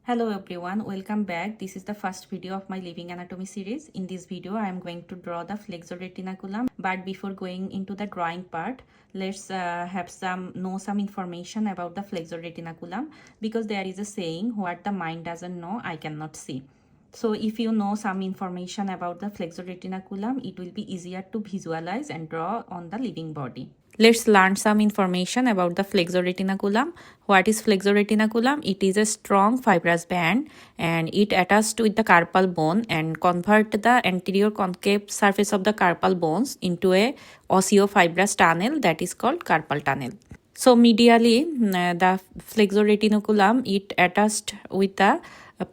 Hello everyone, welcome back. This is the first video of my living anatomy series. In this video, I am going to draw the flexor retinaculum. But before going into the drawing part, let's know some information about the flexor retinaculum, because there is a saying, what the mind doesn't know, I cannot see. So if you know some information about the flexor retinaculum, it will be easier to visualize and draw on the living body. Let's learn some information about the flexor retinaculum. What is flexor retinaculum? It is a strong fibrous band and it attached with the carpal bone and convert the anterior concave surface of the carpal bones into a osseofibrous tunnel that is called carpal tunnel. So medially, the flexor retinaculum, it attached with the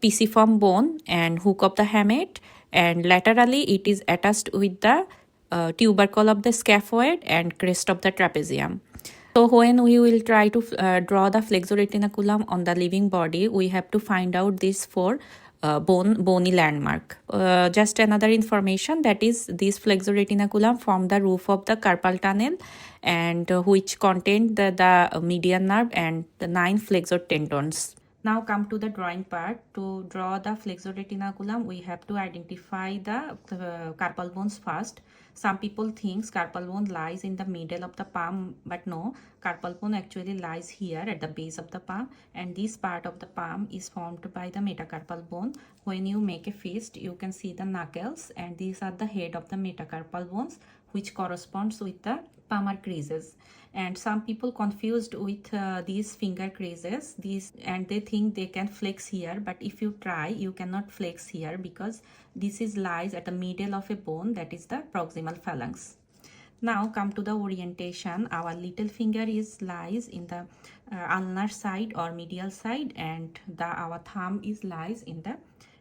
pisiform bone and hook of the hamate, and laterally it is attached with the tubercle of the scaphoid and crest of the trapezium. So when we will try to draw the flexor retinaculum on the living body, we have to find out these four bony landmark. Just another information, that is this flexor retinaculum form the roof of the carpal tunnel, and which contain the median nerve and the 9 flexor tendons. Now come to the drawing part. To draw the flexor retinaculum, we have to identify the carpal bones first. Some people think carpal bone lies in the middle of the palm, but no, carpal bone actually lies here at the base of the palm, and this part of the palm is formed by the metacarpal bone. When you make a fist, you can see the knuckles, and these are the head of the metacarpal bones, which corresponds with the palmar creases. And some people confused with these finger creases, and they think they can flex here, but if you try, you cannot flex here, because this is lies at the middle of a bone, that is the proximal phalanx. Now come to the orientation. Our little finger is lies in the ulnar side or medial side, and our thumb is lies in the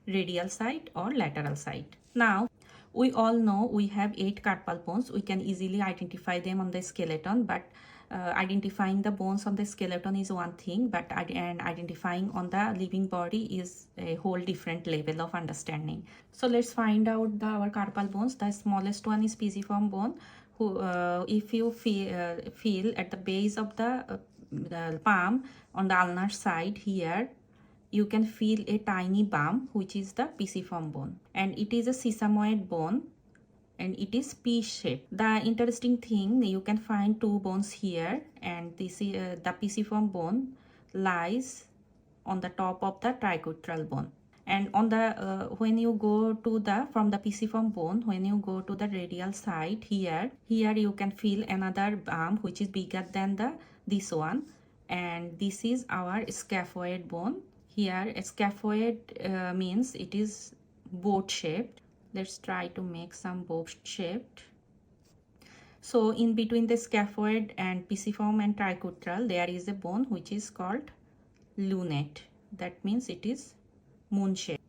radial side or lateral side. Now we all know we have 8 carpal bones. We can easily identify them on the skeleton, but identifying the bones on the skeleton is one thing, but identifying on the living body is a whole different level of understanding. So let's find out our carpal bones. The smallest one is pisiform bone. If you feel at the base of the palm on the ulnar side here, you can feel a tiny bump, which is the pisiform bone, and it is a sesamoid bone, and it is P-shaped. The interesting thing, you can find 2 bones here, and this is the pisiform bone lies on the top of the triquetral bone. And on the when you go to the from the pisiform bone, when you go to the radial side here you can feel another bump which is bigger than this one, and this is our scaphoid bone. Here a scaphoid means it is boat shaped. Let's try to make some boat shaped. So in between the scaphoid and pisiform and triquetral, there is a bone which is called lunate. That means it is moon shape.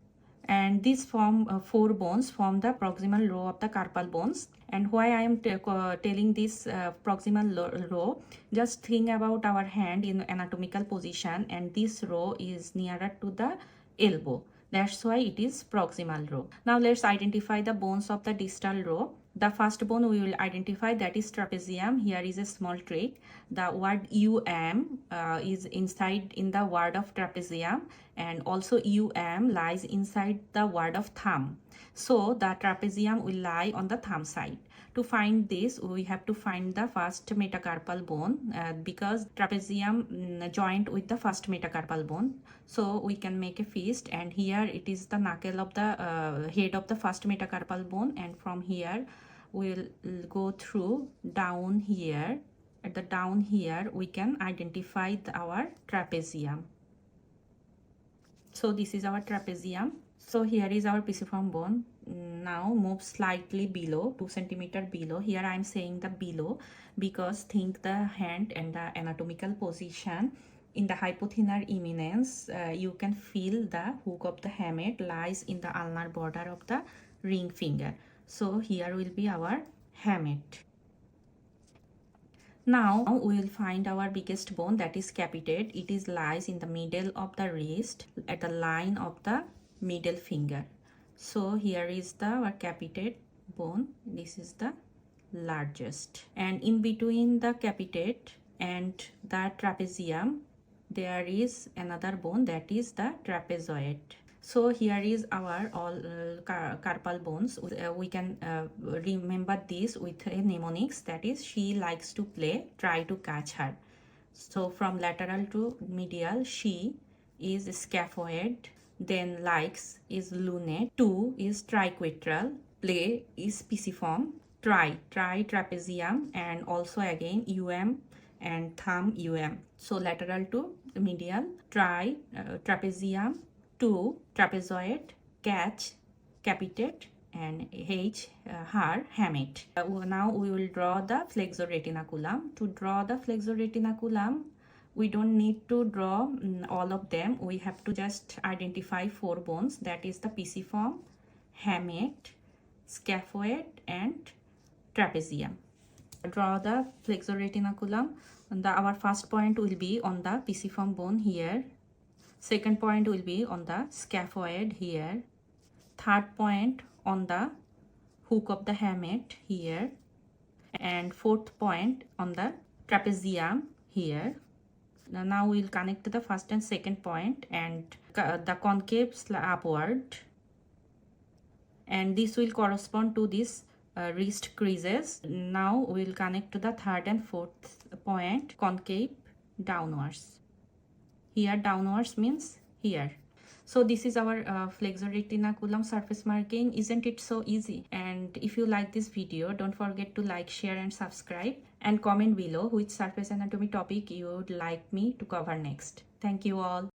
And these 4 bones form the proximal row of the carpal bones. And why I am telling this proximal row, just think about our hand in anatomical position, and this row is nearer to the elbow. That's why it is proximal row. Now let's identify the bones of the distal row. The first bone we will identify, that is trapezium. Here is a small trick. The word is inside in the word of trapezium, and also lies inside the word of thumb. So the trapezium will lie on the thumb side. To find this, we have to find the first metacarpal bone, because trapezium joined with the first metacarpal bone. So we can make a fist, and here it is the knuckle of the head of the first metacarpal bone, and from here we'll go through down here. At the down here we can identify our trapezium. So this is our trapezium. So here is our pisiform bone. Now move slightly below, 2 centimeter below. Here I am saying the below because think the hand and the anatomical position. In the hypothenar eminence, you can feel the hook of the hamate lies in the ulnar border of the ring finger. So here will be our hamate. Now we will find our biggest bone, that is capitate. It is lies in the middle of the wrist at the line of the middle finger. So here is our capitate bone. This is the largest, and in between the capitate and the trapezium there is another bone, that is the trapezoid. So here is our all carpal bones. We can remember this with a mnemonics, that is, she likes to play, try to catch her. So from lateral to medial, she is scaphoid, then likes is lunate, to is triquetral, play is pisiform, tri trapezium, and also again and thumb So lateral to medial, trapezium, to trapezoid, catch, capitate, and her hamate. Now we will draw the flexor retinaculum. To draw the flexor retinaculum, we don't need to draw all of them. We have to just identify 4 bones, that is the pisiform, hamate, scaphoid, and trapezium. Draw the flexor retinaculum. Our first point will be on the pisiform bone here. Second point will be on the scaphoid here. Third point on the hook of the hamate here. And fourth point on the trapezium here. Now we will connect the first and second point and the concave upward. And this will correspond to this wrist creases. Now we will connect to the third and fourth point, concave downwards. Here downwards means here. So this is our flexor retinaculum surface marking. Isn't it so easy? And if you like this video, don't forget to like, share, and subscribe, and comment below which surface anatomy topic you would like me to cover next. Thank you all.